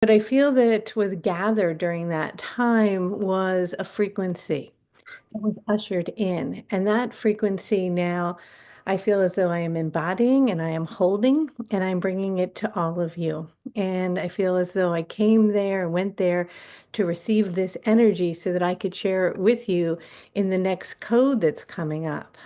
But I feel that was gathered during that time was a frequency that was ushered in. And that frequency now, I feel as though I am embodying and I am holding and I'm bringing it to all of you. And I feel as though I came there, went there to receive this energy so that I could share it with you in the next code that's coming up.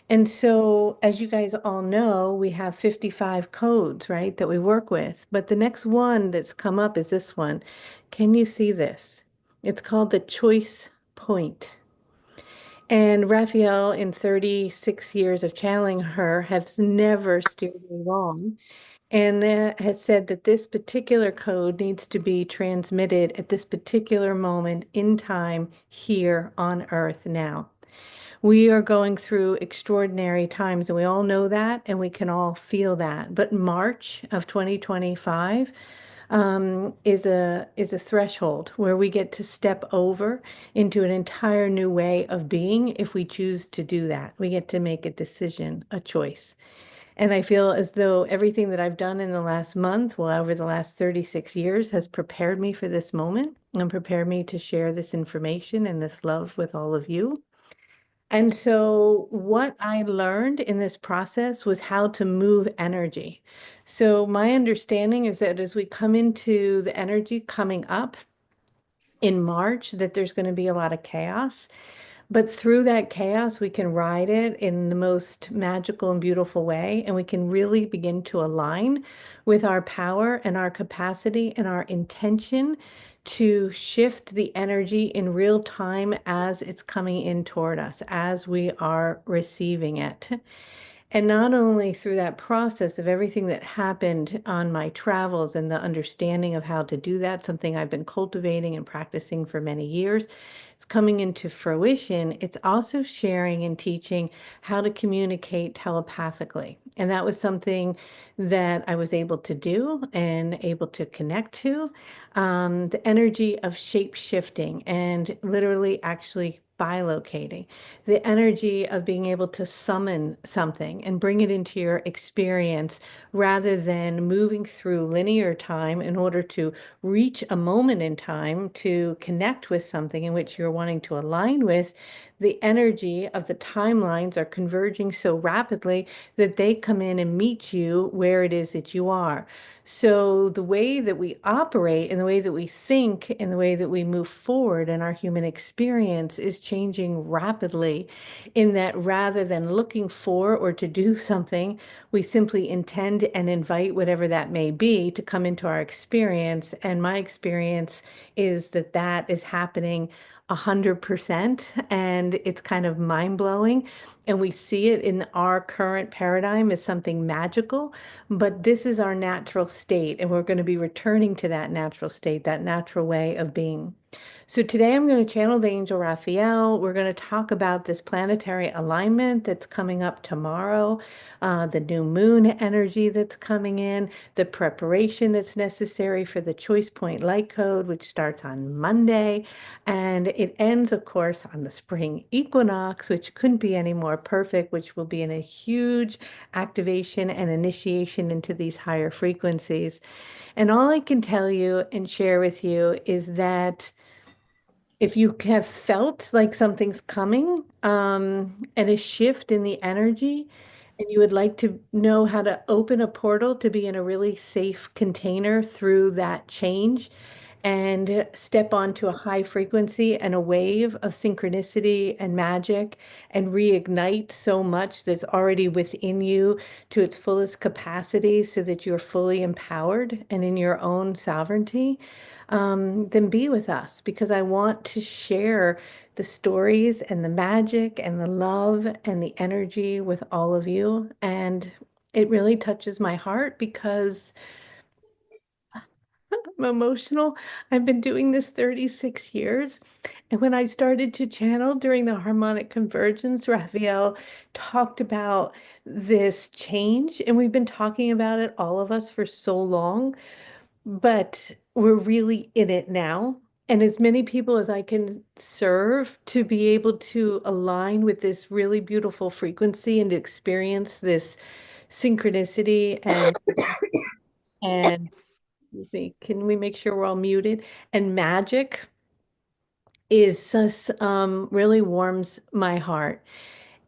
And so, as you guys all know, we have 55 codes, right, that we work with. But the next one that's come up is this one. Can you see this? It's called the choice point. And Raphael, in 36 years of channeling her, has never steered me wrong and has said that this particular code needs to be transmitted at this particular moment in time here on Earth now. We are going through extraordinary times, and we all know that, and we can all feel that. But March of 2025 is a threshold where we get to step over into an entire new way of being if we choose to do that. We get to make a decision, a choice. And I feel as though everything that I've done in the last month, well, over the last 36 years, has prepared me for this moment and prepared me to share this information and this love with all of you. And so, what I learned in this process was how to move energy. So, my understanding is that as we come into the energy coming up in March, that there's going to be a lot of chaos. But through that chaos, we can ride it in the most magical and beautiful way. And we can really begin to align with our power and our capacity and our intention to shift the energy in real time as it's coming in toward us, as we are receiving it. And not only through that process of everything that happened on my travels and the understanding of how to do that, something I've been cultivating and practicing for many years, it's coming into fruition. It's also sharing and teaching how to communicate telepathically. And that was something that I was able to do and able to connect to. The energy of shape shifting and literally actually bilocating, the energy of being able to summon something and bring it into your experience rather than moving through linear time in order to reach a moment in time to connect with something in which you're wanting to align with. The energy of the timelines are converging so rapidly that they come in and meet you where it is that you are. So the way that we operate and the way that we think and the way that we move forward in our human experience is changing rapidly in that rather than looking for or to do something, we simply intend and invite whatever that may be to come into our experience. And my experience is that that is happening 100%, and it's kind of mind blowing. And we see it in our current paradigm as something magical, but this is our natural state, and we're going to be returning to that natural state, that natural way of being. So today I'm going to channel the angel Raphael. We're going to talk about this planetary alignment that's coming up tomorrow, the new moon energy that's coming in, the preparation that's necessary for the choice point light code, which starts on Monday. And it ends, of course, on the spring equinox, which couldn't be any more perfect, which will be in a huge activation and initiation into these higher frequencies. And all I can tell you and share with you is that if you have felt like something's coming, and a shift in the energy, and you would like to know how to open a portal to be in a really safe container through that change and step onto a high frequency and a wave of synchronicity and magic and reignite so much that's already within you to its fullest capacity so that you're fully empowered and in your own sovereignty, then be with us because I want to share the stories and the magic and the love and the energy with all of you. And it really touches my heart because I'm emotional. I've been doing this 36 years. And when I started to channel during the harmonic convergence, Raphael talked about this change. And we've been talking about it, all of us, for so long, but we're really in it now. And as many people as I can serve to be able to align with this really beautiful frequency and to experience this synchronicity and Excuse me. Can we make sure we're all muted? And magic is just, really warms my heart.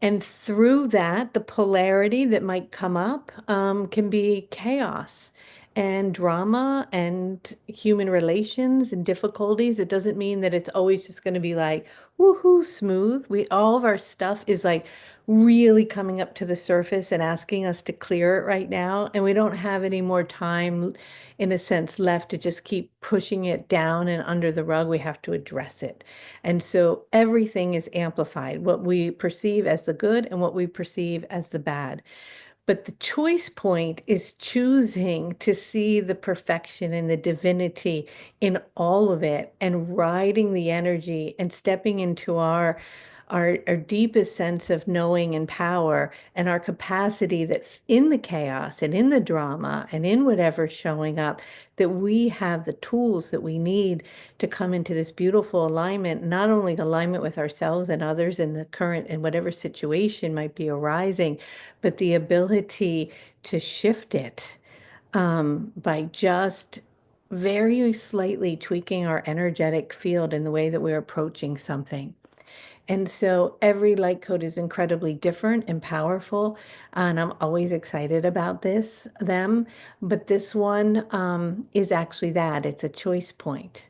And through that, the polarity that might come up can be chaos and drama and human relations and difficulties. It doesn't mean that it's always just going to be like woohoo smooth. All of our stuff is like really coming up to the surface and asking us to clear it right now. And we don't have any more time, in a sense, left to just keep pushing it down and under the rug. We have to address it. And so everything is amplified, what we perceive as the good and what we perceive as the bad. But the choice point is choosing to see the perfection and the divinity in all of it and riding the energy and stepping into our deepest sense of knowing and power and our capacity that's in the chaos and in the drama and in whatever's showing up, that we have the tools that we need to come into this beautiful alignment, not only alignment with ourselves and others in the current and whatever situation might be arising, but the ability to shift it by just very slightly tweaking our energetic field in the way that we're approaching something. And so every light code is incredibly different and powerful, and I'm always excited about them. But this one is actually that. It's a choice point.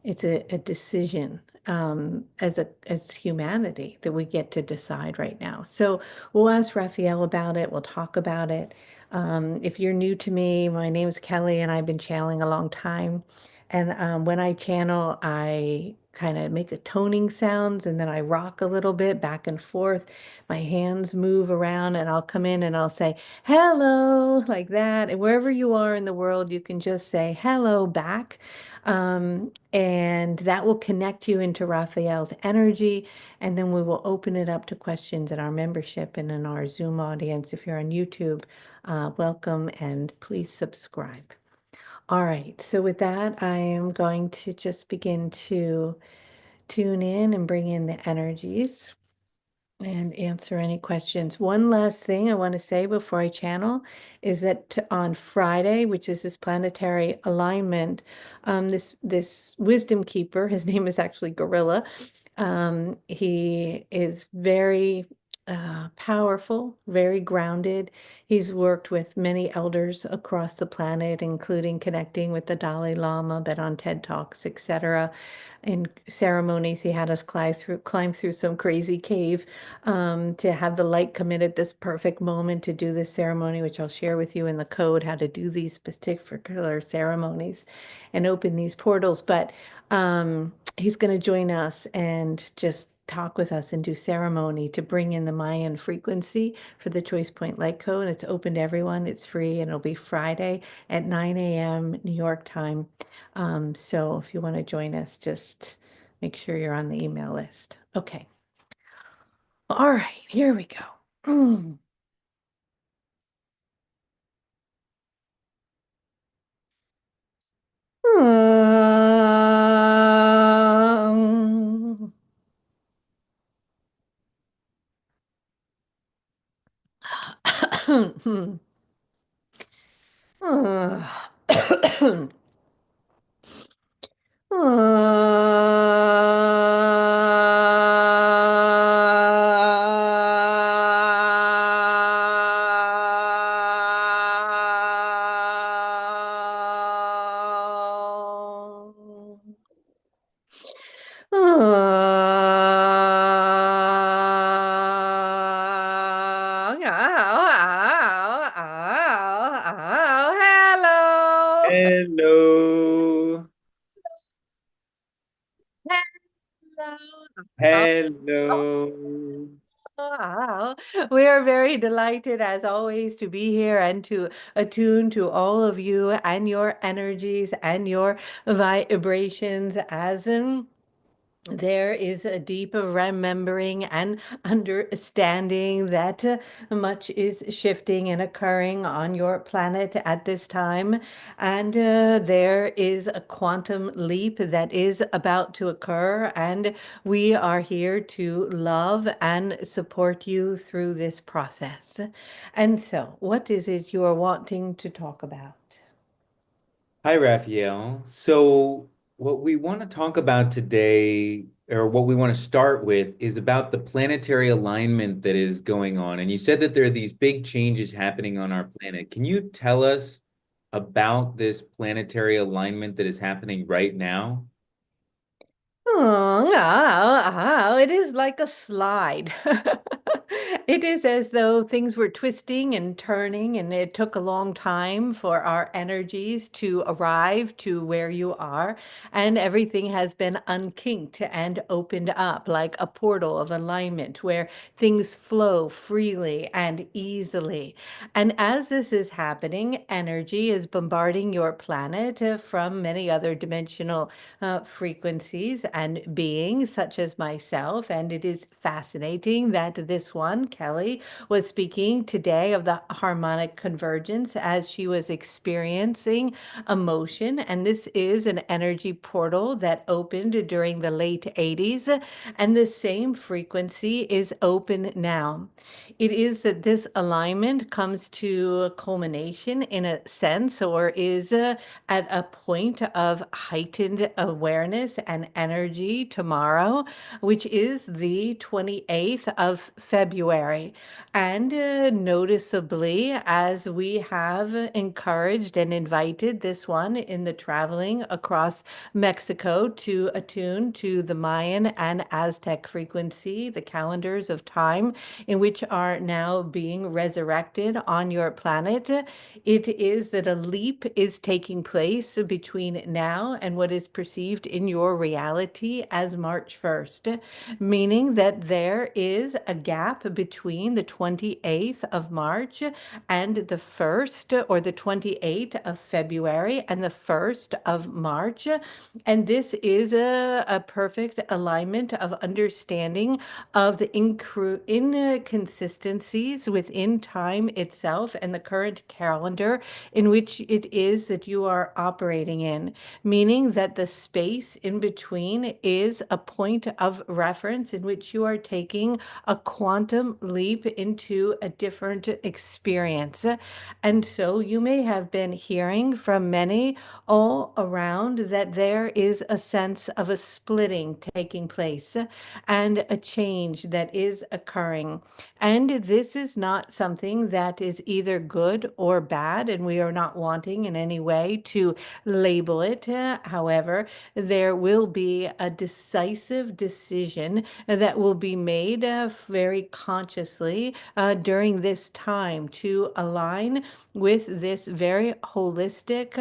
It's a decision as humanity that we get to decide right now. So we'll ask Raphael about it. We'll talk about it. If you're new to me, my name is Kelly, and I've been channeling a long time. And when I channel, I kind of make the toning sounds and then I rock a little bit back and forth. My hands move around and I'll come in and I'll say, hello, like that. And wherever you are in the world, you can just say hello back. And that will connect you into Raphael's energy. And then we will open it up to questions in our membership and in our Zoom audience. If you're on YouTube, welcome and please subscribe. All right, so with that, I am going to just begin to tune in and bring in the energies and answer any questions. One last thing I want to say before I channel is that on Friday, which is this planetary alignment, this wisdom keeper, his name is actually Gorilla. He is very powerful, very grounded. He's worked with many elders across the planet, including connecting with the Dalai Lama, been on TED Talks, etc. In ceremonies, he had us climb through some crazy cave to have the light come in at this perfect moment to do this ceremony, which I'll share with you in the code, how to do these particular ceremonies and open these portals. But he's going to join us and just talk with us and do ceremony to bring in the Mayan frequency for the Choice Point Light Code. It's open to everyone. It's free, and it'll be Friday at 9 a.m. New York time. So if you want to join us, just make sure you're on the email list. Okay. All right, here we go. Hello. Hello. Hello. Hello. Wow. We are very delighted, as always, to be here and to attune to all of you and your energies and your vibrations as in. There is a deeper remembering and understanding that much is shifting and occurring on your planet at this time. And there is a quantum leap that is about to occur. And we are here to love and support you through this process. And so, what is it you are wanting to talk about? Hi, Raphael. So, what we want to talk about today, or what we want to start with, is about the planetary alignment that is going on. And you said that there are these big changes happening on our planet. Can you tell us about this planetary alignment that is happening right now? It is like a slide. It is as though things were twisting and turning, and it took a long time for our energies to arrive to where you are. And everything has been unkinked and opened up like a portal of alignment where things flow freely and easily. And as this is happening, energy is bombarding your planet from many other dimensional frequencies and beings, such as myself. And it is fascinating that this one, Kelly, was speaking today of the harmonic convergence as she was experiencing emotion. And this is an energy portal that opened during the late 80s. And the same frequency is open now. It is that this alignment comes to a culmination in a sense, or is at a point of heightened awareness and energy tomorrow, which is the 28th of February. And noticeably, as we have encouraged and invited this one in the traveling across Mexico to attune to the Mayan and Aztec frequency, the calendars of time in which are now being resurrected on your planet, it is that a leap is taking place between now and what is perceived in your reality as March 1st, meaning that there is a gap between the 28th of March and the 1st, or the 28th of February and the 1st of March. And this is a perfect alignment of understanding of the inconsistencies within time itself and the current calendar in which it is that you are operating in, meaning that the space in between is a point of reference in which you are taking a quantum leap into a different experience. And so you may have been hearing from many all around that there is a sense of a splitting taking place and a change that is occurring. And this is not something that is either good or bad, and we are not wanting in any way to label it. However, there will be a decisive decision that will be made very consciously during this time to align with this very holistic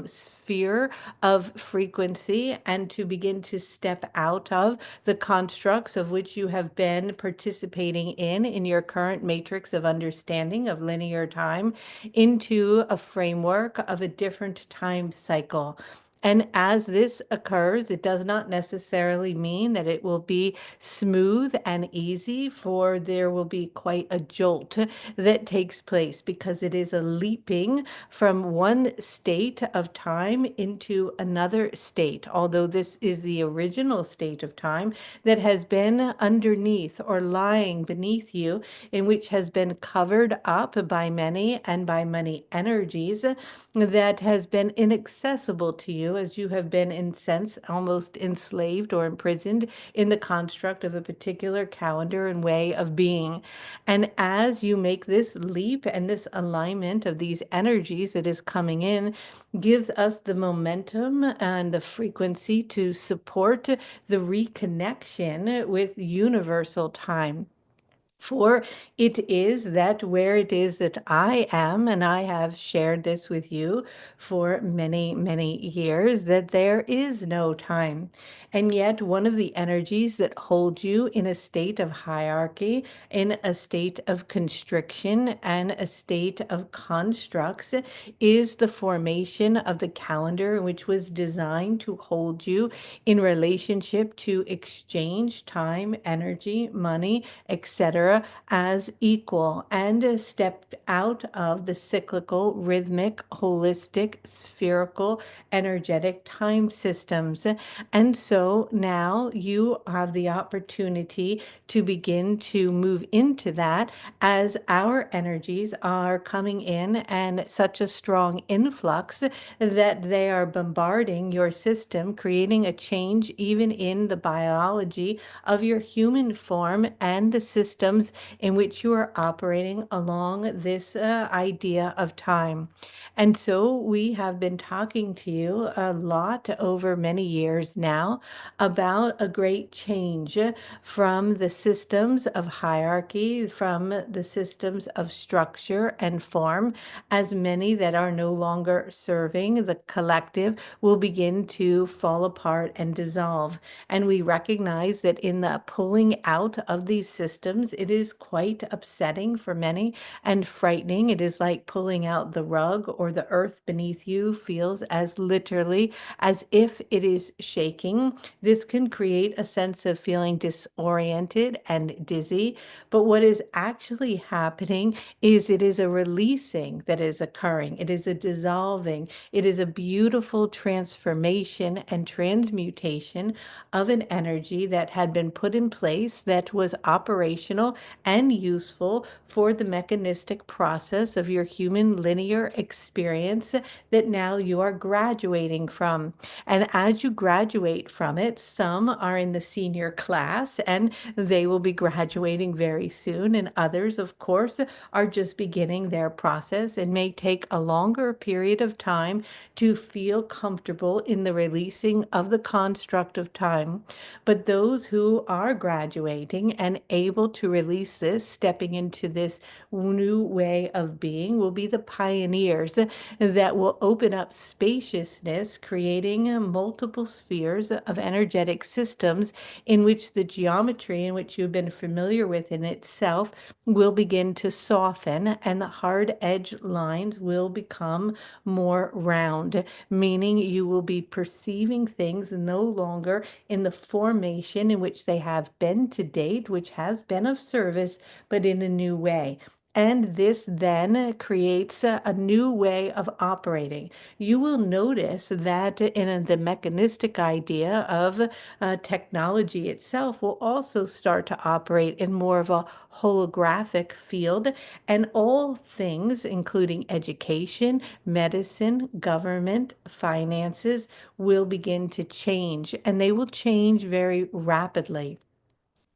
sphere of frequency, and to begin to step out of the constructs of which you have been participating in your current matrix of understanding of linear time, into a framework of a different time cycle. And as this occurs, it does not necessarily mean that it will be smooth and easy, for there will be quite a jolt that takes place, because it is a leaping from one state of time into another state. Although this is the original state of time that has been underneath or lying beneath you, in which has been covered up by many and by many energies, that has been inaccessible to you, as you have been, in sense, almost enslaved or imprisoned in the construct of a particular calendar and way of being. And as you make this leap, and this alignment of these energies that is coming in gives us the momentum and the frequency to support the reconnection with universal time. For it is that where it is that I am, and I have shared this with you for many, many years, that there is no time. And yet, one of the energies that hold you in a state of hierarchy, in a state of constriction, and a state of constructs is the formation of the calendar, which was designed to hold you in relationship to exchange time, energy, money, etc., other as equal and stepped out of the cyclical, rhythmic, holistic, spherical, energetic time systems. And so now you have the opportunity to begin to move into that as our energies are coming in and such a strong influx that they are bombarding your system, creating a change even in the biology of your human form and the systems in which you are operating along this idea of time. And so we have been talking to you a lot over many years now about a great change from the systems of hierarchy, from the systems of structure and form, as many that are no longer serving the collective will begin to fall apart and dissolve. And we recognize that in the pulling out of these systems, it is quite upsetting for many and frightening. It is like pulling out the rug, or the earth beneath you feels as literally as if it is shaking. This can create a sense of feeling disoriented and dizzy. But what is actually happening is it is a releasing that is occurring. It is a dissolving. It is a beautiful transformation and transmutation of an energy that had been put in place that was operational and useful for the mechanistic process of your human linear experience that now you are graduating from. And as you graduate from it, some are in the senior class and they will be graduating very soon, and others, of course, are just beginning their process and may take a longer period of time to feel comfortable in the releasing of the construct of time. But those who are graduating and able to release this, stepping into this new way of being, will be the pioneers that will open up spaciousness, creating multiple spheres of energetic systems in which the geometry in which you've been familiar with in itself will begin to soften, and the hard edge lines will become more round, meaning you will be perceiving things no longer in the formation in which they have been to date, which has been of service, but in a new way. And this then creates a new way of operating. You will notice that in the mechanistic idea of technology itself will also start to operate in more of a holographic field, and all things, including education, medicine, government, finances, will begin to change, and they will change very rapidly.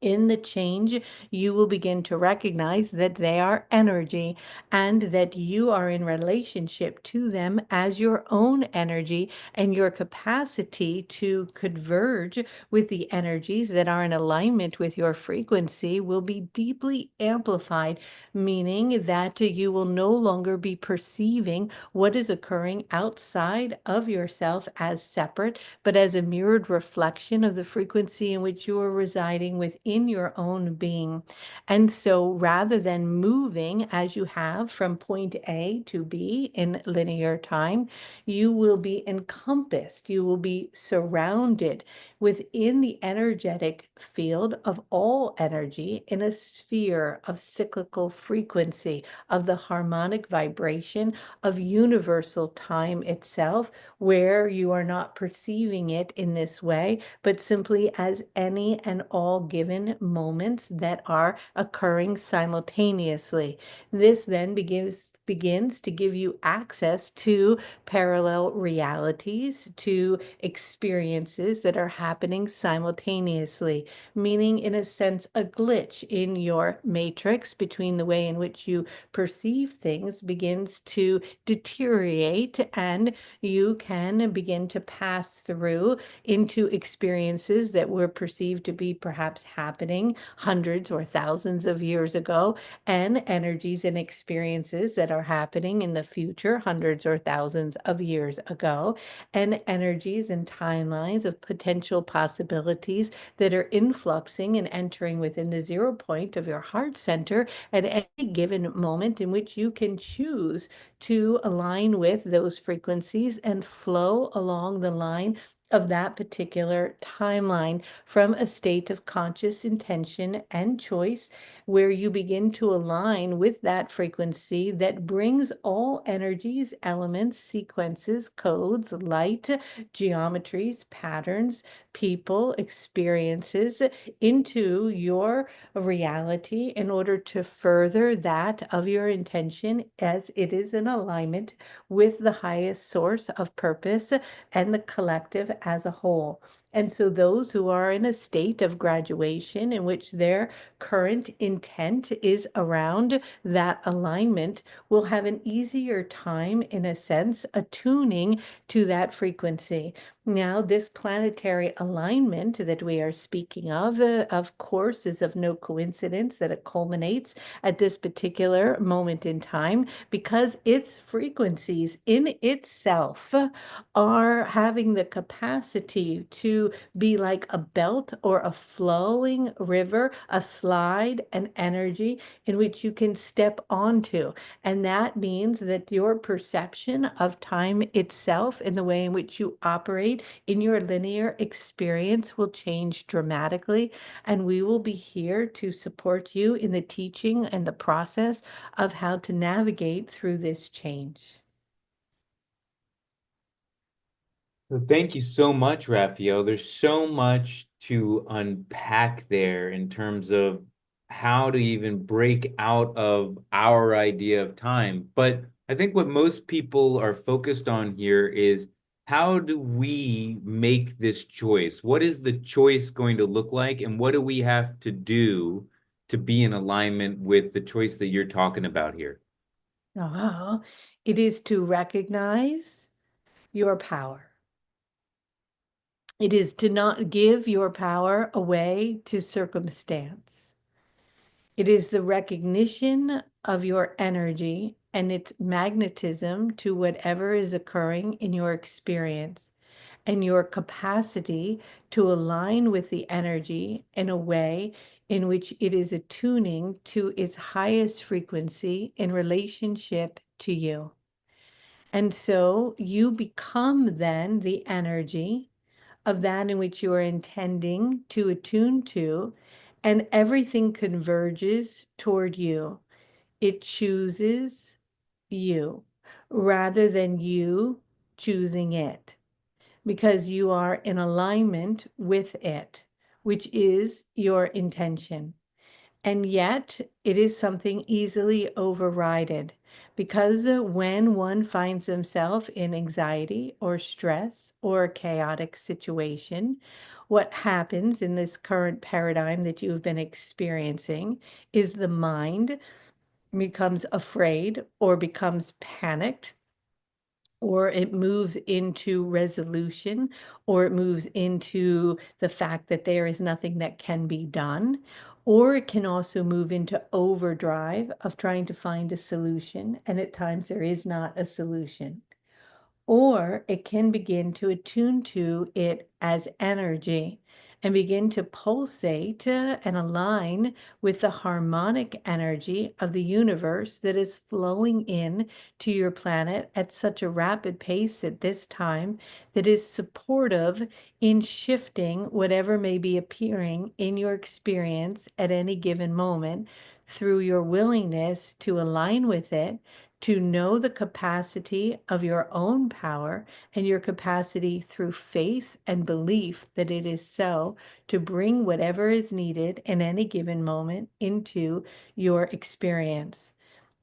In the change, you will begin to recognize that they are energy and that you are in relationship to them as your own energy, and your capacity to converge with the energies that are in alignment with your frequency will be deeply amplified, meaning that you will no longer be perceiving what is occurring outside of yourself as separate, but as a mirrored reflection of the frequency in which you are residing within your own being. And so rather than moving as you have from point A to B in linear time, you will be encompassed, you will be surrounded within the energetic field of all energy in a sphere of cyclical frequency, of the harmonic vibration of universal time itself, where you are not perceiving it in this way, but simply as any and all given moments that are occurring simultaneously. This then begins to give you access to parallel realities, to experiences that are happening simultaneously, meaning, in a sense, a glitch in your matrix between the way in which you perceive things begins to deteriorate, and you can begin to pass through into experiences that were perceived to be perhaps happening hundreds or thousands of years ago, and energies and experiences that are happening in the future hundreds or thousands of years ago, and energies and timelines of potential possibilities that are influxing and entering within the 0 point of your heart center at any given moment, in which you can choose to align with those frequencies and flow along the line of that particular timeline from a state of conscious intention and choice, where you begin to align with that frequency that brings all energies, elements, sequences, codes, light, geometries, patterns, people, experiences into your reality in order to further that of your intention as it is in alignment with the highest source of purpose and the collective as a whole. And so, those who are in a state of graduation in which their current intent is around that alignment will have an easier time, in a sense, attuning to that frequency. Now, this planetary alignment that we are speaking of course, is of no coincidence that it culminates at this particular moment in time because its frequencies in itself are having the capacity to be like a belt or a flowing river, a slide, an energy in which you can step onto. And that means that your perception of time itself and the way in which you operate in your linear experience will change dramatically. And we will be here to support you in the teaching and the process of how to navigate through this change. So thank you so much, Raphael. There's so much to unpack there in terms of how to even break out of our idea of time. But I think what most people are focused on here is how do we make this choice? What is the choice going to look like? And what do we have to do to be in alignment with the choice that you're talking about here? It is to recognize your power. It is to not give your power away to circumstance. It is the recognition of your energy and its magnetism to whatever is occurring in your experience and your capacity to align with the energy in a way in which it is attuning to its highest frequency in relationship to you. And so you become then the energy of that in which you are intending to attune to, and everything converges toward you. It chooses you rather than you choosing it, because you are in alignment with it, which is your intention. And yet, it is something easily overridden because when one finds themselves in anxiety or stress or a chaotic situation, what happens in this current paradigm that you've been experiencing is the mind becomes afraid or becomes panicked, or it moves into resolution, or it moves into the fact that there is nothing that can be done, or it can also move into overdrive of trying to find a solution, and at times there is not a solution. Or it can begin to attune to it as energy and begin to pulsate and align with the harmonic energy of the universe that is flowing in to your planet at such a rapid pace at this time that is supportive in shifting whatever may be appearing in your experience at any given moment through your willingness to align with it, to know the capacity of your own power and your capacity through faith and belief that it is so, to bring whatever is needed in any given moment into your experience.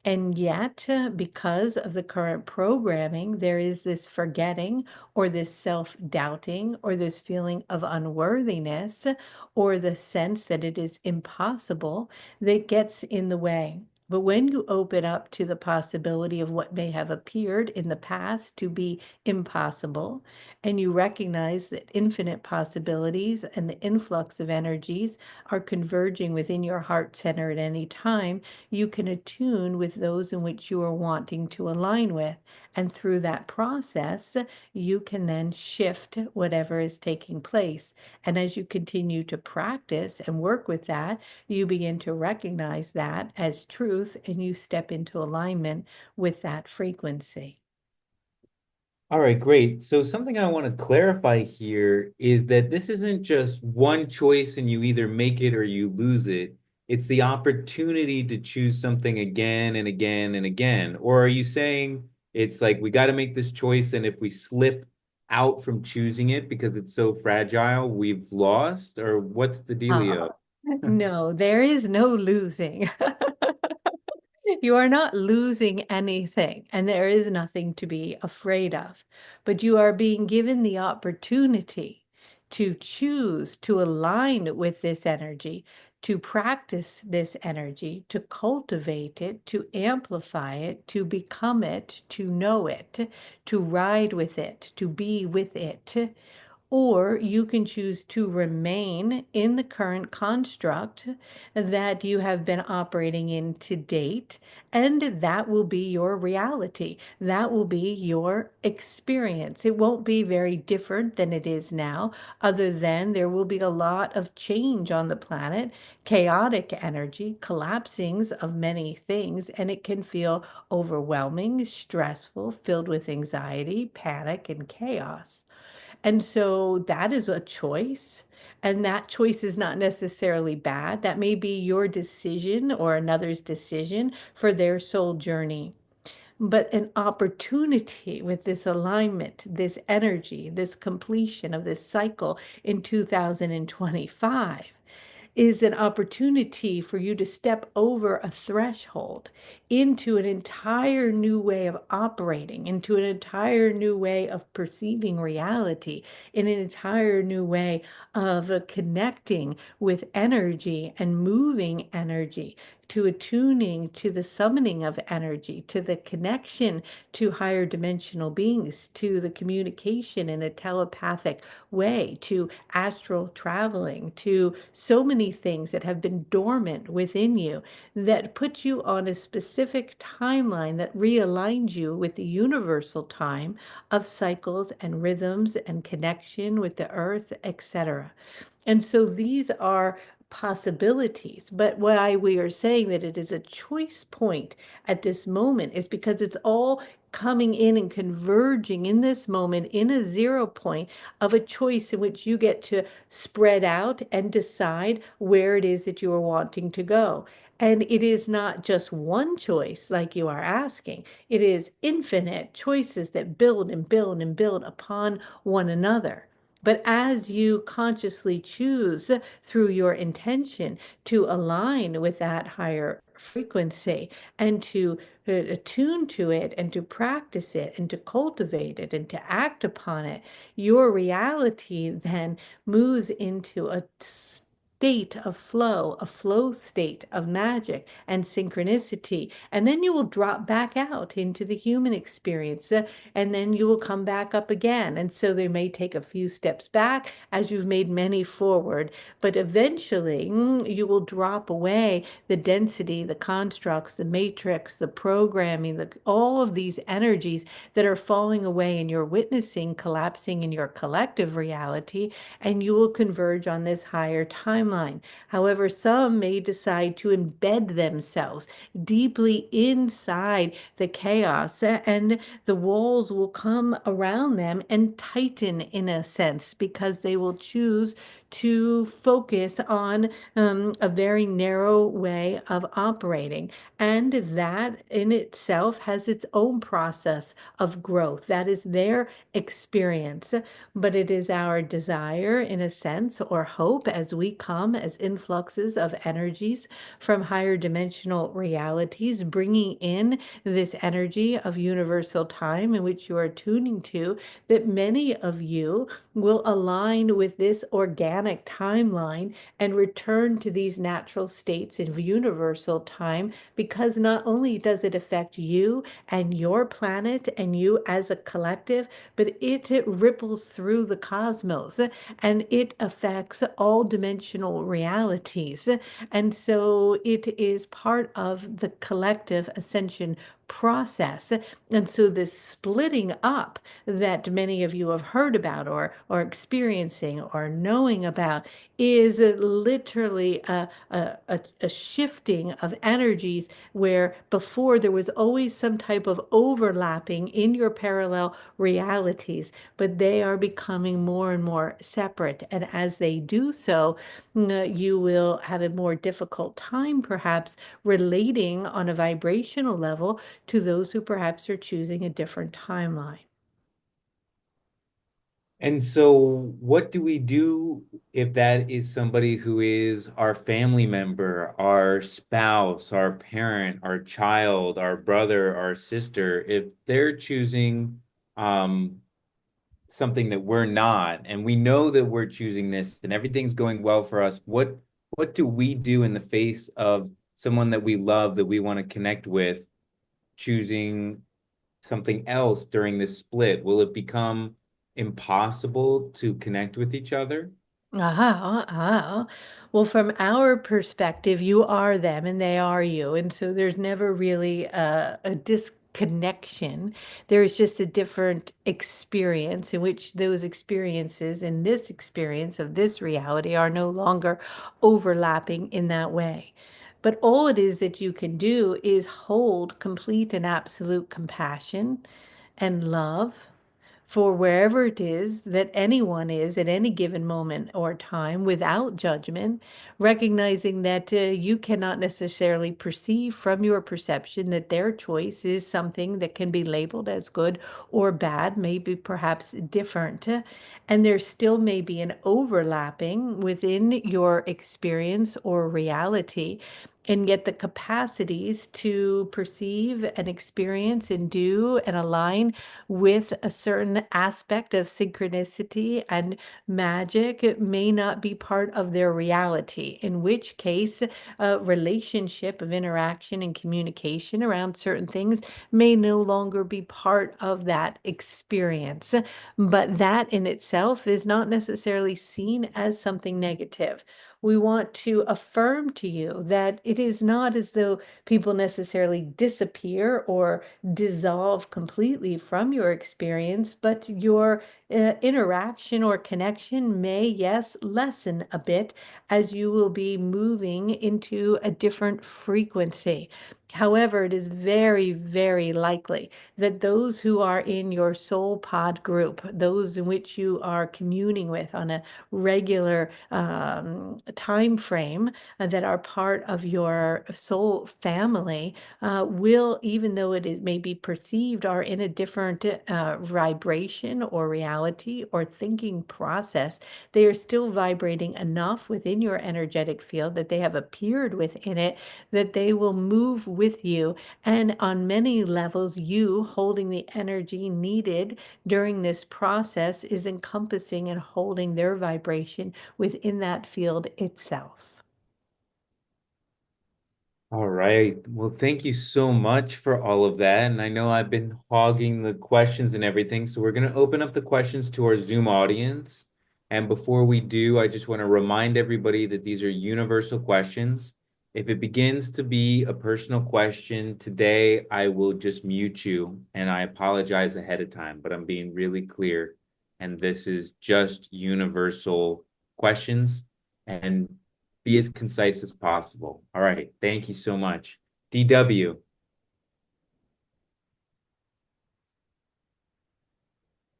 And yet, because of the current programming, there is this forgetting or this self doubting or this feeling of unworthiness or the sense that it is impossible that gets in the way. But when you open up to the possibility of what may have appeared in the past to be impossible, and you recognize that infinite possibilities and the influx of energies are converging within your heart center at any time, you can attune with those in which you are wanting to align with. And through that process, you can then shift whatever is taking place. And as you continue to practice and work with that, you begin to recognize that as truth and you step into alignment with that frequency. All right, great. So something I want to clarify here is that this isn't just one choice and you either make it or you lose it. It's the opportunity to choose something again and again and again. Or are you saying it's like we got to make this choice, and if we slip out from choosing it because it's so fragile, we've lost? Or what's the dealio? No, there is no losing. You are not losing anything, and there is nothing to be afraid of. But you are being given the opportunity to choose to align with this energy, to practice this energy, to cultivate it, to amplify it, to become it, to know it, to ride with it, to be with it. Or you can choose to remain in the current construct that you have been operating in to date, and that will be your reality. That will be your experience. It won't be very different than it is now, other than there will be a lot of change on the planet, chaotic energy, collapsings of many things, and it can feel overwhelming, stressful, filled with anxiety, panic, and chaos. And so that is a choice. And that choice is not necessarily bad. That may be your decision or another's decision for their soul journey. But an opportunity with this alignment, this energy, this completion of this cycle in 2025 is an opportunity for you to step over a threshold into an entire new way of operating, into an entire new way of perceiving reality, in an entire new way of connecting with energy and moving energy, to attuning to the summoning of energy, to the connection to higher dimensional beings, to the communication in a telepathic way, to astral traveling, to so many things that have been dormant within you that put you on a specific timeline that realigns you with the universal time of cycles and rhythms and connection with the earth, etc. And so these are possibilities. But why we are saying that it is a choice point at this moment is because it's all coming in and converging in this moment in a zero point of a choice in which you get to spread out and decide where it is that you are wanting to go. And it is not just one choice like you are asking. It is infinite choices that build and build and build upon one another. But as you consciously choose through your intention to align with that higher frequency and to attune to it and to practice it and to cultivate it and to act upon it, your reality then moves into a state of flow, a flow state of magic and synchronicity. And then you will drop back out into the human experience, and then you will come back up again. And so they may take a few steps back as you've made many forward, but eventually you will drop away the density, the constructs, the matrix, the programming, all of these energies that are falling away in your witnessing, collapsing in your collective reality, and you will converge on this higher timeline. However, some may decide to embed themselves deeply inside the chaos, and the walls will come around them and tighten in a sense because they will choose to focus on a very narrow way of operating. And that in itself has its own process of growth. That is their experience. But it is our desire, in a sense, or hope as we come as influxes of energies from higher dimensional realities, bringing in this energy of universal time in which you are tuning to, that many of you will align with this organic timeline and return to these natural states of universal time, because not only does it affect you and your planet and you as a collective, but it ripples through the cosmos and it affects all dimensional realities. And so it is part of the collective ascension process. And so this splitting up that many of you have heard about or experiencing or knowing about is literally a shifting of energies where before there was always some type of overlapping in your parallel realities, but they are becoming more and more separate. And as they do so, you will have a more difficult time perhaps relating on a vibrational level to those who perhaps are choosing a different timeline. And so, what do we do if that is somebody who is our family member, our spouse, our parent, our child, our brother, our sister, if they're choosing um, something that we're not, and we know that we're choosing this and everything's going well for us, what do we do in the face of someone that we love, that we want to connect with, choosing something else during this split? Will it become impossible to connect with each other? Well, from our perspective, you are them and they are you. And so there's never really a disconnection. There is just a different experience in which those experiences in this experience of this reality are no longer overlapping in that way. But all it is that you can do is hold complete and absolute compassion and love for wherever it is that anyone is at any given moment or time without judgment, recognizing that you cannot necessarily perceive from your perception that their choice is something that can be labeled as good or bad, maybe perhaps different. And there still may be an overlapping within your experience or reality. And yet, the capacities to perceive and experience and do and align with a certain aspect of synchronicity and magic, it may not be part of their reality, in which case a relationship of interaction and communication around certain things may no longer be part of that experience. But that in itself is not necessarily seen as something negative. We want to affirm to you that it is not as though people necessarily disappear or dissolve completely from your experience, but your interaction or connection may, yes, lessen a bit as you will be moving into a different frequency. However, it is very, very likely that those who are in your soul pod group, those in which you are communing with on a regular time frame, that are part of your soul family, will, even though may be perceived, are in a different vibration or reality or thinking process, they are still vibrating enough within your energetic field that they have appeared within it, that they will move with you. And on many levels, you holding the energy needed during this process is encompassing and holding their vibration within that field itself. All right. Well, thank you so much for all of that. And I know I've been hogging the questions and everything. So we're going to open up the questions to our Zoom audience. And before we do, I just want to remind everybody that these are universal questions. If it begins to be a personal question today, I will just mute you. And I apologize ahead of time, but I'm being really clear. And this is just universal questions. And be as concise as possible. All right. Thank you so much. DW.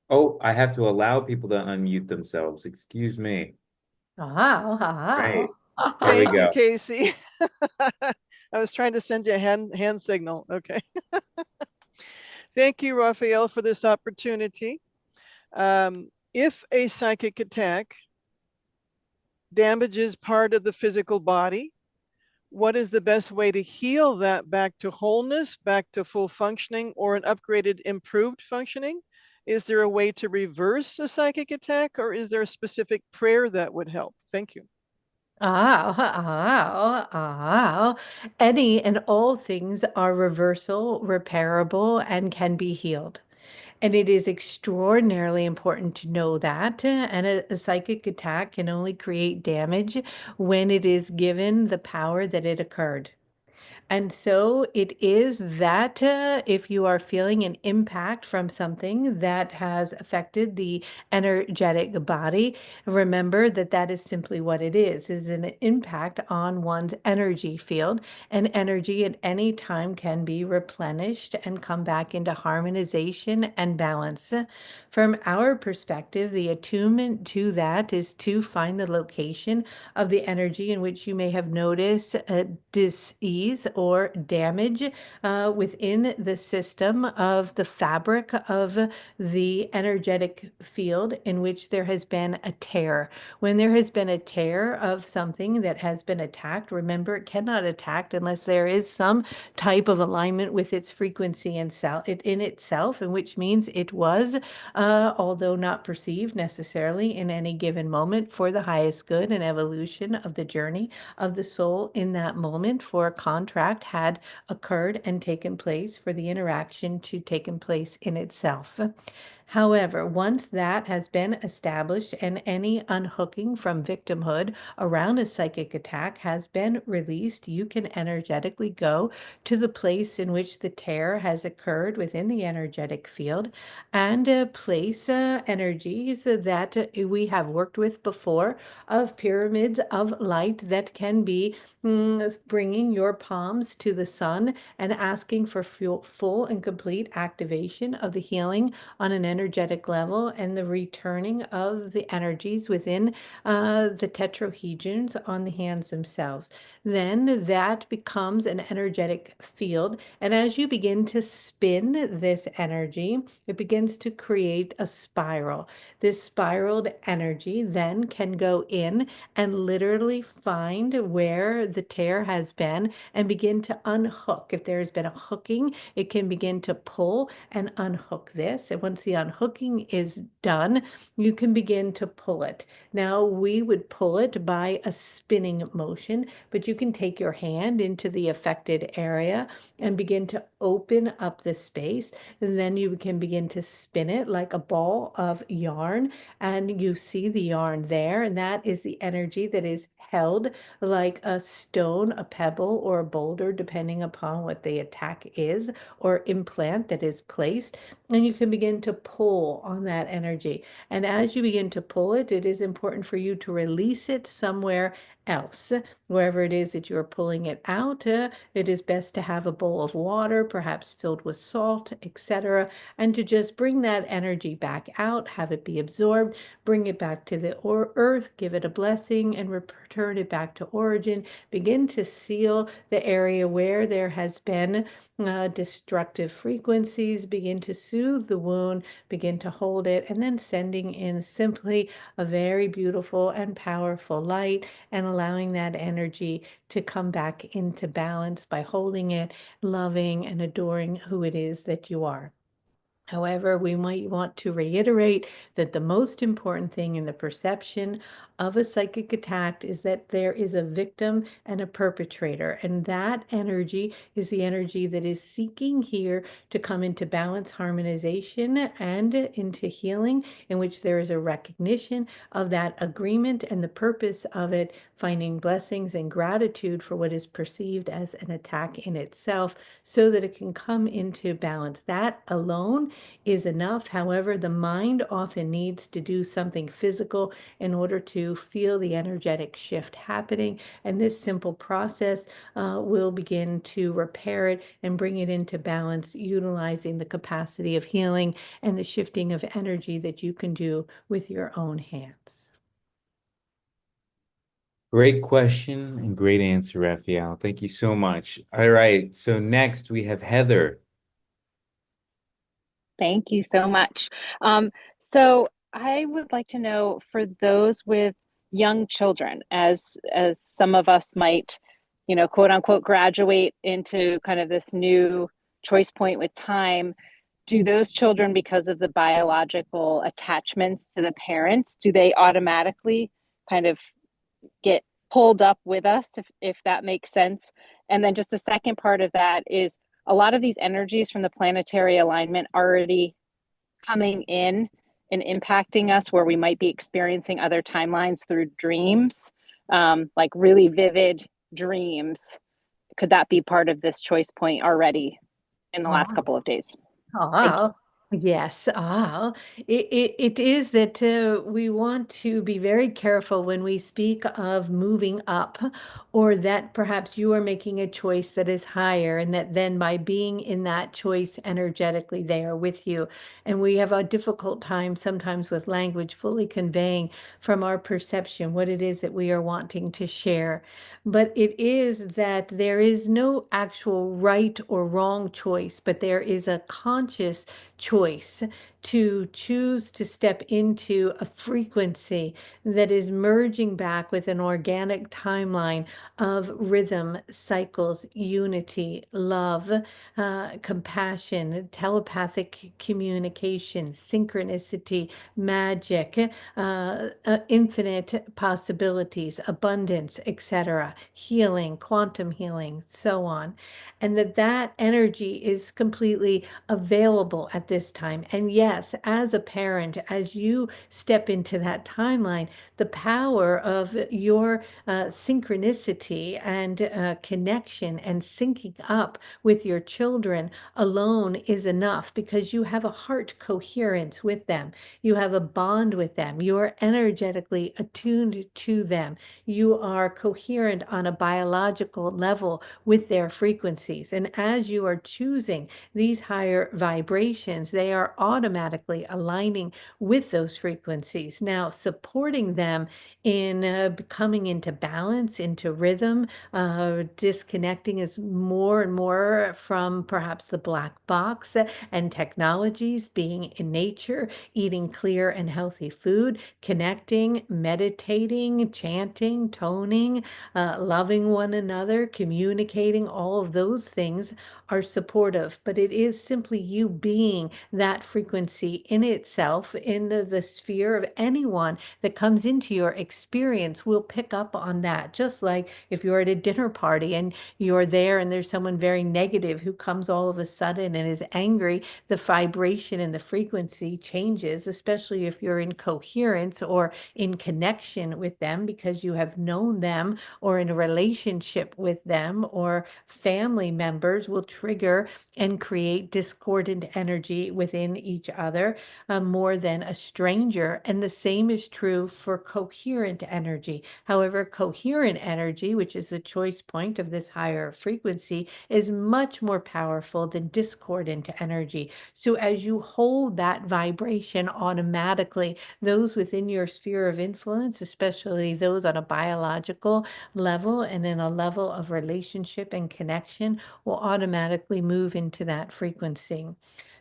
Oh, I have to allow people to unmute themselves. Excuse me. Right. There we Thank you, go. Casey. I was trying to send you a hand signal. Okay. Thank you, Raphael, for this opportunity. If a psychic attack damages part of the physical body, what is the best way to heal that back to wholeness, back to full functioning, or an upgraded, improved functioning? Is there a way to reverse a psychic attack, or is there a specific prayer that would help? Thank you. Any and all things are reversal, repairable, and can be healed. And it is extraordinarily important to know that. And a psychic attack can only create damage when it is given the power that it occurred. And so it is that if you are feeling an impact from something that has affected the energetic body, remember that that is simply what it is an impact on one's energy field. And energy at any time can be replenished and come back into harmonization and balance. From our perspective, the attunement to that is to find the location of the energy in which you may have noticed dis-ease or damage within the system of the fabric of the energetic field in which there has been a tear. When there has been a tear of something that has been attacked, remember it cannot attack unless there is some type of alignment with its frequency in itself, and which means it was, although not perceived necessarily in any given moment, for the highest good and evolution of the journey of the soul in that moment, for a contract had occurred and taken place for the interaction to taken place in itself. However, once that has been established and any unhooking from victimhood around a psychic attack has been released, you can energetically go to the place in which the tear has occurred within the energetic field and place energies that we have worked with before of pyramids of light that can be bringing your palms to the sun and asking for full and complete activation of the healing on an energetic level and the returning of the energies within the tetrahedrons on the hands themselves. Then that becomes an energetic field. And as you begin to spin this energy, it begins to create a spiral. This spiraled energy then can go in and literally find where the tear has been and begin to unhook. If there has been a hooking, it can begin to pull and unhook this. And once the unhooking is done, you can begin to pull it. Now, we would pull it by a spinning motion, but you can take your hand into the affected area and begin to open up the space. And then you can begin to spin it like a ball of yarn, and you see the yarn there, and that is the energy that is held like a stone, a pebble, or a boulder, depending upon what the attack is, or implant that is placed. And you can begin to pull on that energy. And as you begin to pull it, it is important for you to release it somewhere else. Wherever it is that you're pulling it out, it is best to have a bowl of water, perhaps filled with salt, etc., and to just bring that energy back out, have it be absorbed, bring it back to the earth, give it a blessing, and return it back to origin. Begin to seal the area where there has been destructive frequencies, begin to soothe the wound, begin to hold it, and then sending in simply a very beautiful and powerful light and allowing that energy to come back into balance by holding it, loving and adoring who it is that you are. However, we might want to reiterate that the most important thing in the perception of a psychic attack is that there is a victim and a perpetrator, and that energy is the energy that is seeking here to come into balance, harmonization, and into healing, in which there is a recognition of that agreement and the purpose of it, finding blessings and gratitude for what is perceived as an attack in itself, so that it can come into balance. That alone is enough. However, the mind often needs to do something physical in order to feel the energetic shift happening. And this simple process will begin to repair it and bring it into balance, utilizing the capacity of healing and the shifting of energy that you can do with your own hands. Great question and great answer, Raphael. Thank you so much. All right. So next we have Heather. Thank you so much. So I would like to know, for those with young children, as some of us might, quote unquote, graduate into kind of this new choice point with time, do those children, because of the biological attachments to the parents, do they automatically kind of get pulled up with us, if that makes sense? And then just the second part of that is, a lot of these energies from the planetary alignment already coming in and impacting us, where we might be experiencing other timelines through dreams, like really vivid dreams could that be part of this choice point already in the last couple of days? Thank you. Oh, yes. It is that we want to be very careful when we speak of moving up, or that perhaps you are making a choice that is higher, and that then by being in that choice energetically, they are with you. And we have a difficult time sometimes with language fully conveying from our perception what it is that we are wanting to share. But it is that there is no actual right or wrong choice, but there is a conscious choice to choose to step into a frequency that is merging back with an organic timeline of rhythm, cycles, unity, love, compassion, telepathic communication, synchronicity, magic, infinite possibilities, abundance, etc., healing, quantum healing, so on. And that energy is completely available at this time. And yes, as a parent, as you step into that timeline, the power of your synchronicity and connection and syncing up with your children alone is enough, because you have a heart coherence with them. You have a bond with them. You are energetically attuned to them. You are coherent on a biological level with their frequencies. And as you are choosing these higher vibrations, they are automatically aligning with those frequencies. Now, supporting them in coming into balance, into rhythm, disconnecting is more and more from perhaps the black box and technologies, being in nature, eating clear and healthy food, connecting, meditating, chanting, toning, loving one another, communicating, all of those things are supportive. But it is simply you being that frequency in itself, in the sphere of anyone that comes into your experience will pick up on that. Just like if you're at a dinner party and you're there and there's someone very negative who comes all of a sudden and is angry, the vibration and the frequency changes, especially if you're in coherence or in connection with them because you have known them, or in a relationship with them, or family members will trigger and create discordant energy within each other, more than a stranger. And the same is true for coherent energy. However, coherent energy, which is the choice point of this higher frequency, is much more powerful than discordant energy. So as you hold that vibration, automatically, those within your sphere of influence, especially those on a biological level and in a level of relationship and connection, will automatically move into that frequency.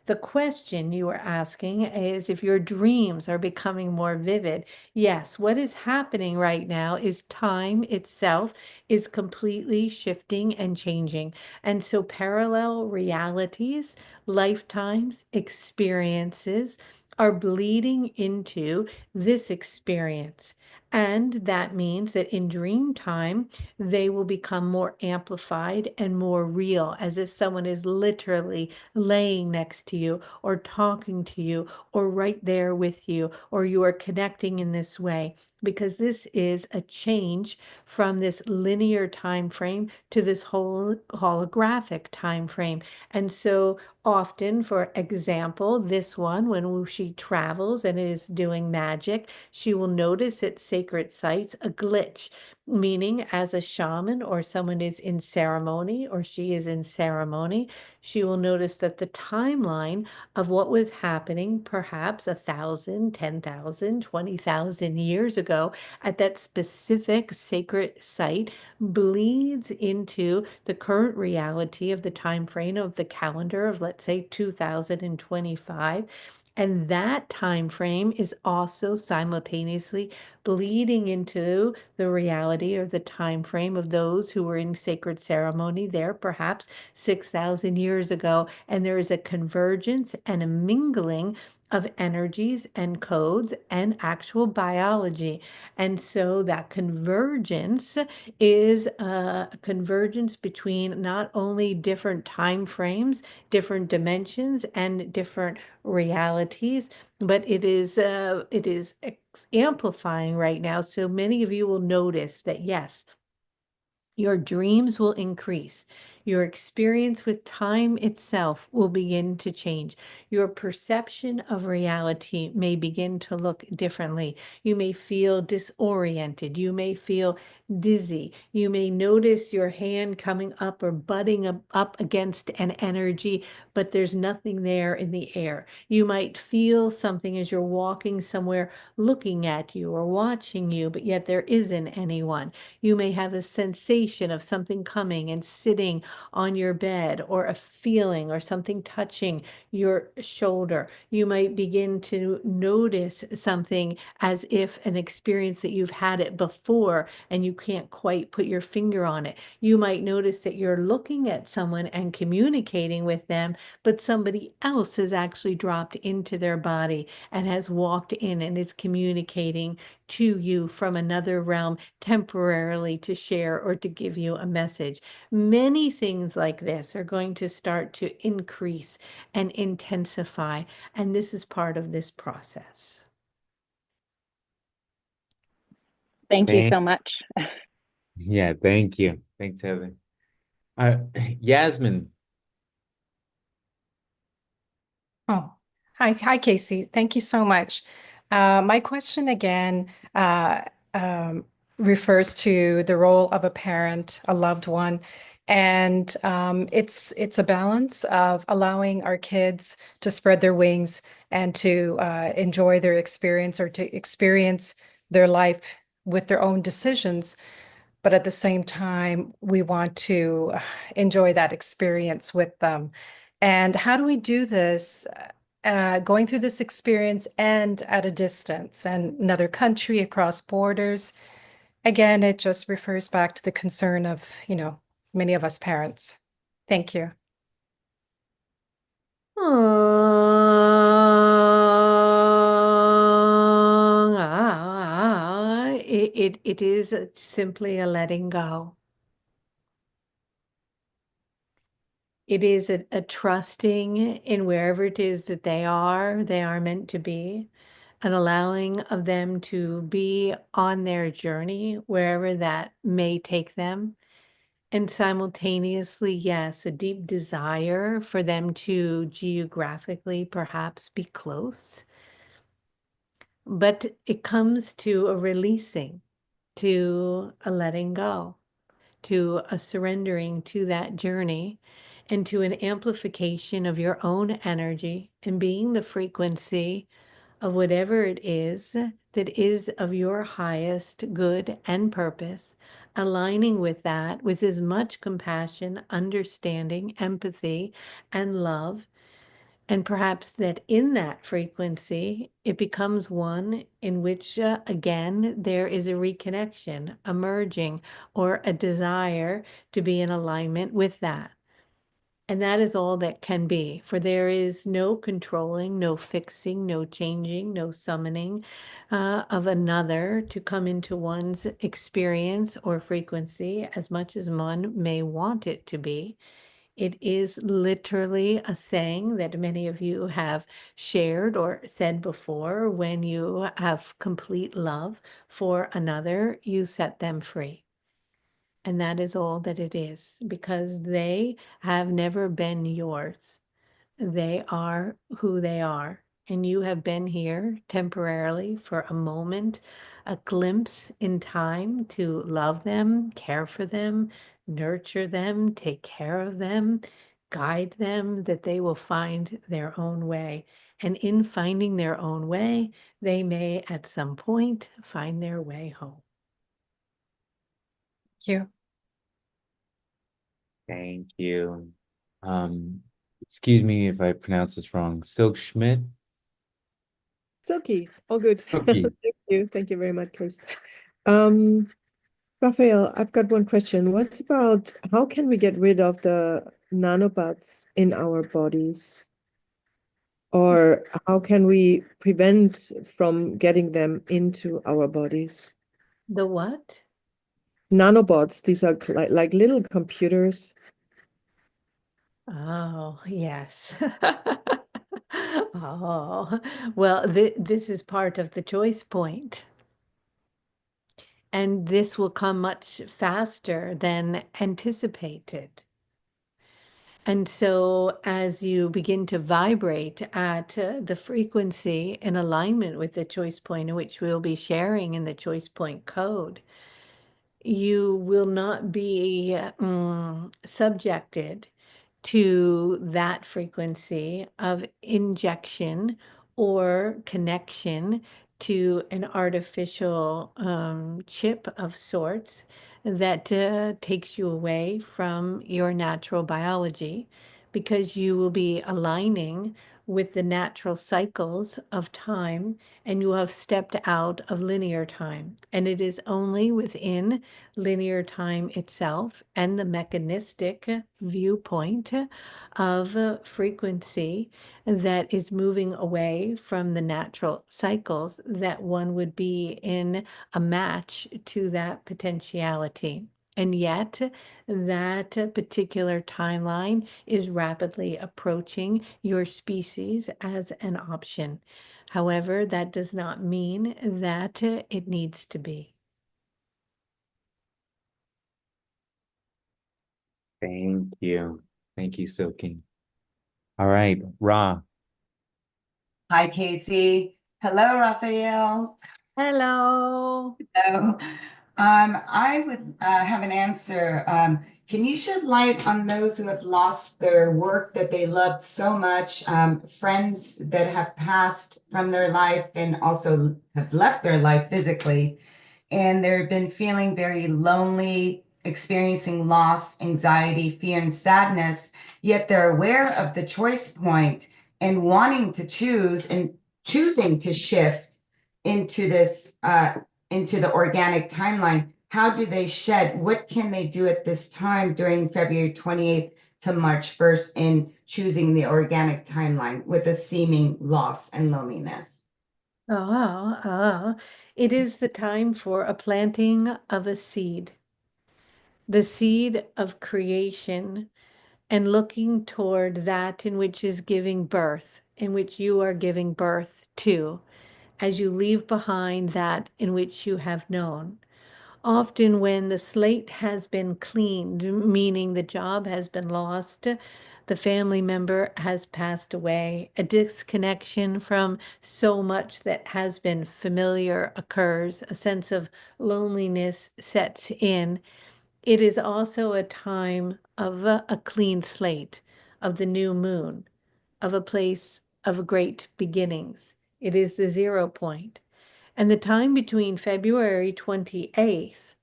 The question you are asking is if your dreams are becoming more vivid. Yes, what is happening right now is time itself is completely shifting and changing. And so parallel realities, lifetimes, experiences are bleeding into this experience. And that means that in dream time, they will become more amplified and more real, as if someone is literally laying next to you or talking to you or right there with you, or you are connecting in this way, because this is a change from this linear time frame to this whole holographic time frame. And so often, for example, this one, when she travels and is doing magic, she will notice at sacred sites a glitch, meaning as a shaman or someone is in ceremony or she is in ceremony, she will notice that the timeline of what was happening perhaps 1,000, 10,000, 20,000 years ago at that specific sacred site bleeds into the current reality of the time frame of the calendar of, let's say, 2025. And that time frame is also simultaneously bleeding into the reality or the time frame of those who were in sacred ceremony there, perhaps 6,000 years ago. And there is a convergence and a mingling of energies and codes and actual biology. And so that convergence is a convergence between not only different time frames, different dimensions, and different realities, but it is amplifying right now. So many of you will notice that yes, Your dreams will increase. Your experience with time itself will begin to change. Your perception of reality may begin to look differently. You may feel disoriented. You may feel dizzy. You may notice your hand coming up or butting up against an energy, but there's nothing there in the air. You might feel something as you're walking somewhere looking at you or watching you, but yet there isn't anyone. You may have a sensation of something coming and sitting on your bed, or a feeling or something touching your shoulder. You might begin to notice something as if an experience that you've had it before and you can't quite put your finger on it. You might notice that you're looking at someone and communicating with them, but somebody else has actually dropped into their body and has walked in and is communicating to you from another realm temporarily to share or to give you a message. Many things like this are going to start to increase and intensify, and this is part of this process. Thank you Thank, so much. yeah, thank you. Thanks, Heather. Uh, Yasmin, Oh, hi, Casey. Thank you so much. My question again um, refers to the role of a parent, a loved one, and it's a balance of allowing our kids to spread their wings and to enjoy their experience or to experience their life with their own decisions. But at the same time, we want to enjoy that experience with them. And how do we do this? Going through this experience and at a distance and another country across borders. Again, it just refers back to the concern of, many of us parents. Thank you. It is simply a letting go. It is a trusting in wherever it is that they are meant to be, and allowing of them to be on their journey, wherever that may take them. And simultaneously, yes, a deep desire for them to geographically perhaps be close. But it comes to a releasing, to a letting go, to a surrendering to that journey, and to an amplification of your own energy and being the frequency of whatever it is that is of your highest good and purpose, aligning with that with as much compassion, understanding, empathy, and love. And perhaps that in that frequency, it becomes one in which, again, there is a reconnection, a merging, or a desire to be in alignment with that. And that is all that can be, for there is no controlling, no fixing, no changing, no summoning of another to come into one's experience or frequency as much as one may want it to be. It is literally a saying that many of you have shared or said before: when you have complete love for another, you set them free. And that is all that it is, because they have never been yours. They are who they are. And you have been here temporarily for a moment, a glimpse in time to love them, care for them, nurture them, take care of them, guide them, that they will find their own way. And in finding their own way, they may at some point find their way home. Thank you. thank you. Um, Excuse me if I pronounce this wrong. Silk Schmidt? Silky, all good. Silky. Thank you. Thank you very much, Chris. Um, Raphael, I've got one question. What about how can we get rid of the nanobots in our bodies? Or how can we prevent from getting them into our bodies? The what? Nanobots, these are like little computers. Oh, yes. Oh, well, this is part of the choice point. And this will come much faster than anticipated. And so, as you begin to vibrate at the frequency in alignment with the choice point, in which we'll be sharing in the choice point code, you will not be subjected to that frequency of injection or connection to an artificial chip of sorts that takes you away from your natural biology, because you will be aligning with the natural cycles of time, and you have stepped out of linear time. And it is only within linear time itself and the mechanistic viewpoint of frequency that is moving away from the natural cycles that one would be in a match to that potentiality. And yet, that particular timeline is rapidly approaching your species as an option. However, that does not mean that it needs to be. Thank you. Thank you, Silky. All right, Ra. Hi, Casey. Hello, Raphael. Hello. Hello. I would have an answer. Can you shed light on those who have lost their work that they loved so much, friends that have passed from their life and also have left their life physically, and they've been feeling very lonely, experiencing loss, anxiety, fear, and sadness, yet they're aware of the choice point and wanting to choose and choosing to shift into this into the organic timeline? How do they shed? What can they do at this time during February 28th to March 1st in choosing the organic timeline with a seeming loss and loneliness? It is the time for a planting of a seed, the seed of creation, and looking toward that in which is giving birth, in which you are giving birth to, as you leave behind that in which you have known. Often, when the slate has been cleaned, meaning the job has been lost, the family member has passed away, a disconnection from so much that has been familiar occurs, a sense of loneliness sets in. It is also a time of a clean slate, of the new moon, of a place of great beginnings. It is the 0 point. And the time between February 28th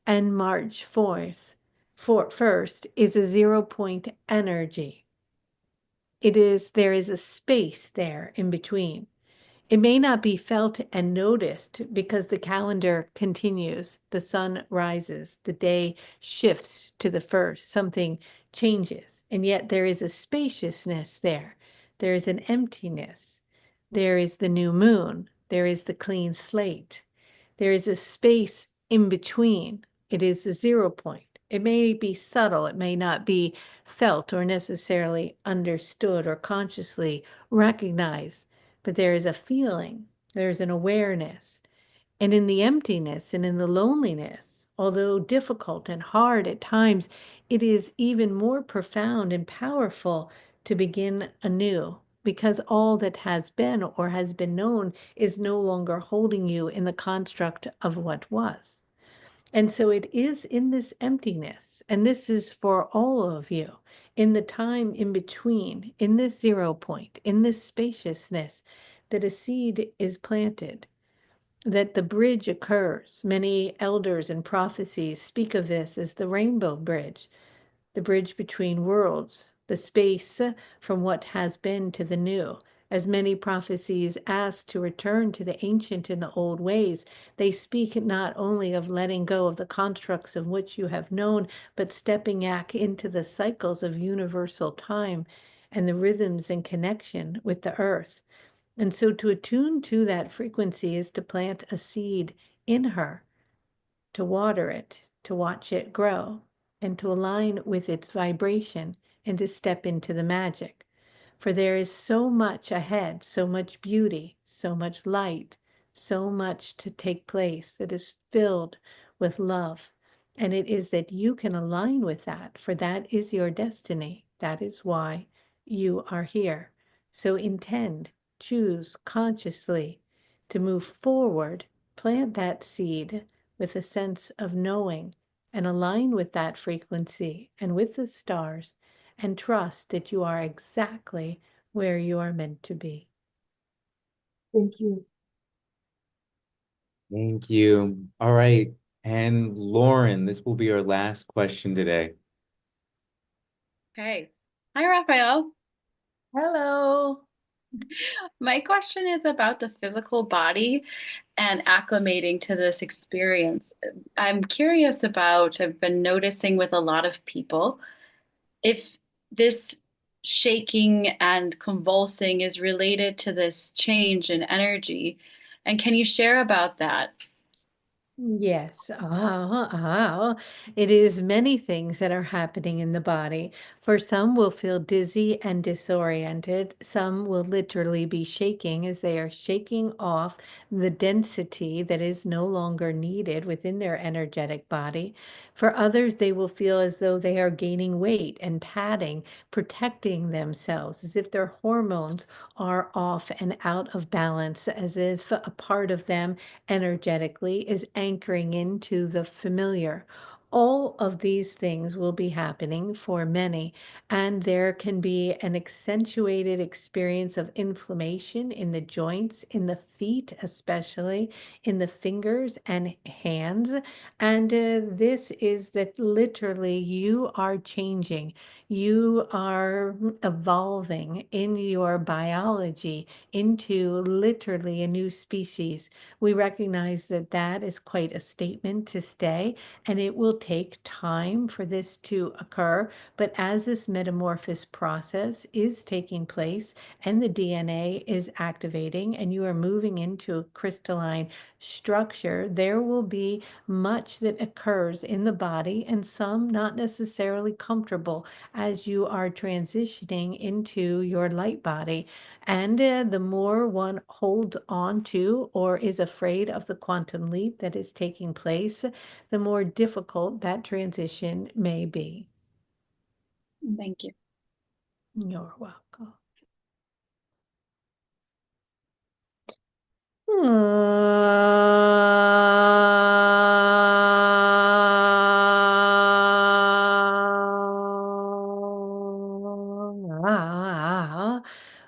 and March 1st is a 0 point energy. There is a space there in between. It may not be felt and noticed because the calendar continues, the sun rises, the day shifts to the first, something changes, and yet there is a spaciousness there. There is an emptiness. There is the new moon. There is the clean slate. There is a space in between. It is the 0 point. It may be subtle, it may not be felt or necessarily understood or consciously recognized, but there is a feeling, there's an awareness. And in the emptiness and in the loneliness, although difficult and hard at times, it is even more profound and powerful to begin anew, because all that has been or has been known is no longer holding you in the construct of what was. And so it is in this emptiness, and this is for all of you, in the time in between, in this 0 point, in this spaciousness, that a seed is planted, that the bridge occurs. Many elders and prophecies speak of this as the rainbow bridge, the bridge between worlds, the space from what has been to the new. As many prophecies ask to return to the ancient and the old ways, they speak not only of letting go of the constructs of which you have known, but stepping back into the cycles of universal time and the rhythms and connection with the earth. And so to attune to that frequency is to plant a seed in her, to water it, to watch it grow, and to align with its vibration and to step into the magic. For there is so much ahead, so much beauty, so much light, so much to take place that is filled with love. And it is that you can align with that, for that is your destiny. That is why you are here. So intend, choose consciously to move forward, plant that seed with a sense of knowing and align with that frequency and with the stars and trust that you are exactly where you are meant to be. Thank you. Thank you. All right. And Lauren, this will be our last question today. Okay. Hi, Raphael. Hello. My question is about the physical body and acclimating to this experience. I'm curious about, I've been noticing with a lot of people, if this shaking and convulsing is related to this change in energy. And can you share about that? Yes, it is many things that are happening in the body. For some will feel dizzy and disoriented. Some will literally be shaking as they are shaking off the density that is no longer needed within their energetic body. For others, they will feel as though they are gaining weight and padding, protecting themselves, as if their hormones are off and out of balance, as if a part of them energetically is anchoring into the familiar. All of these things will be happening for many, and there can be an accentuated experience of inflammation in the joints, in the feet, especially in the fingers and hands. And this is that literally you are changing, you are evolving in your biology into literally a new species. We recognize that that is quite a statement to stay, and it will take time for this to occur. But as this metamorphosis process is taking place and the DNA is activating, and you are moving into a crystalline structure, there will be much that occurs in the body, and some not necessarily comfortable as you are transitioning into your light body. And the more one holds on to or is afraid of the quantum leap that is taking place, the more difficult that transition may be. Thank you. You're welcome.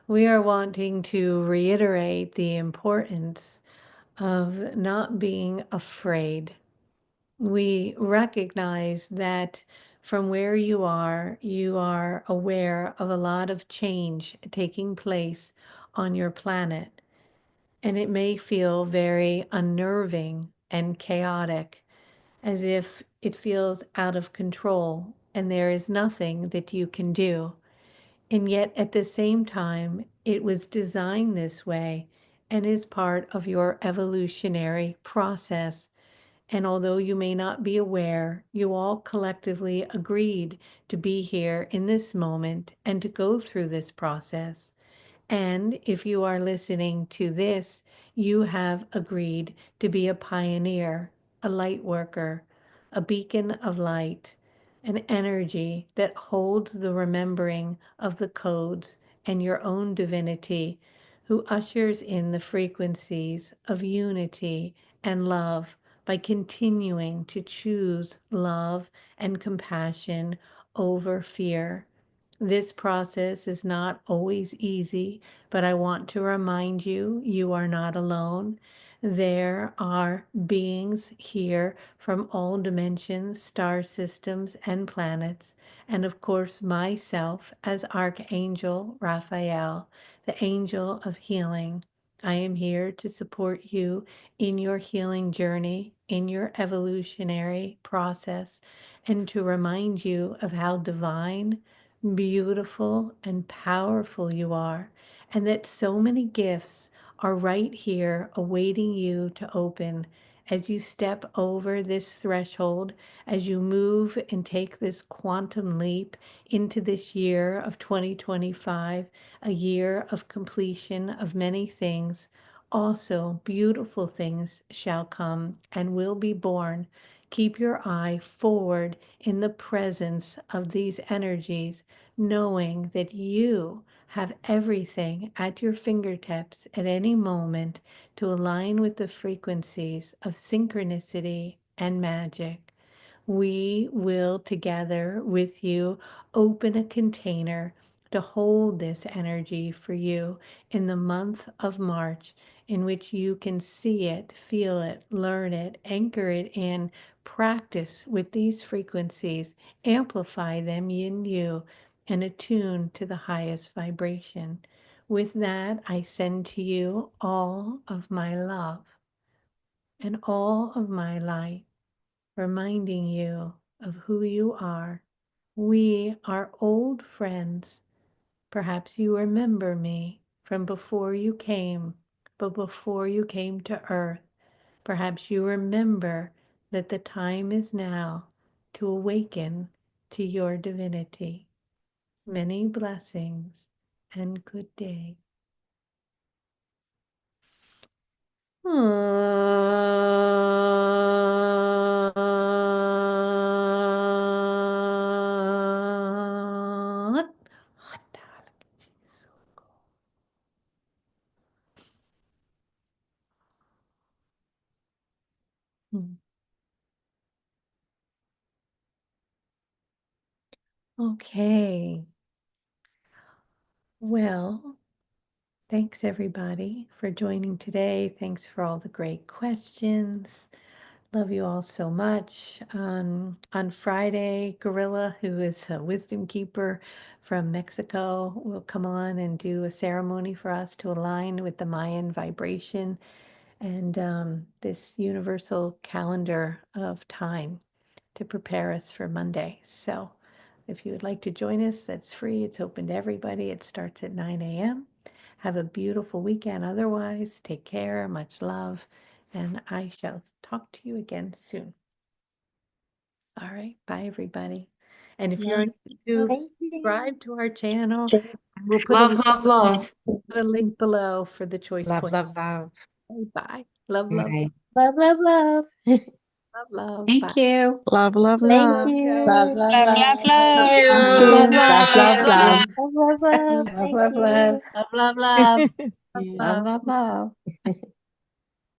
We are wanting to reiterate the importance of not being afraid. We recognize that from where you are aware of a lot of change taking place on your planet. And it may feel very unnerving and chaotic, as if it feels out of control and there is nothing that you can do. And yet, at the same time, it was designed this way and is part of your evolutionary process. And although you may not be aware, you all collectively agreed to be here in this moment and to go through this process. And if you are listening to this, you have agreed to be a pioneer, a light worker, a beacon of light, an energy that holds the remembering of the codes and your own divinity, who ushers in the frequencies of unity and love by continuing to choose love and compassion over fear. This process is not always easy, but I want to remind you, you are not alone. There are beings here from all dimensions, star systems, and planets, and of course, myself as Archangel Raphael, the angel of healing. I am here to support you in your healing journey, in your evolutionary process, and to remind you of how divine, beautiful, and powerful you are, and that so many gifts are right here awaiting you to open as you step over this threshold, as you move and take this quantum leap into this year of 2025, a year of completion of many things. Also, beautiful things shall come and will be born. Keep your eye forward in the presence of these energies, knowing that you have everything at your fingertips at any moment to align with the frequencies of synchronicity and magic. We will, together with you, open a container to hold this energy for you in the month of March, in which you can see it, feel it, learn it, anchor it in, practice with these frequencies, amplify them in you, and attune to the highest vibration. With that, I send to you all of my love and all of my light, reminding you of who you are. We are old friends. Perhaps you remember me from before you came, but before you came to Earth. Perhaps you remember that the time is now to awaken to your divinity. Many blessings and good day. Okay. Well, thanks everybody for joining today. Thanks for all the great questions. Love you all so much. On Friday, Gorilla, who is a wisdom keeper from Mexico, will come on and do a ceremony for us to align with the Mayan vibration and this universal calendar of time to prepare us for Monday. So if you would like to join us, that's free. It's open to everybody. It starts at 9 a.m. Have a beautiful weekend. Otherwise, take care. Much love. And I shall talk to you again soon. All right. Bye, everybody. And if you're on YouTube, Thank you. subscribe to our channel. And we'll put a link below for the choice Love, point. love, love. Bye. Love, love, Bye. Love, love, love. love, love. Bye. Thank you. Love, love, Thank love. you. Love, love, Love, love, love. love. Thank Love, you. love, Love, love, love. love. Love, love, love. Love, Thank love, love. you. Love, love, love. Love, Love, love, love.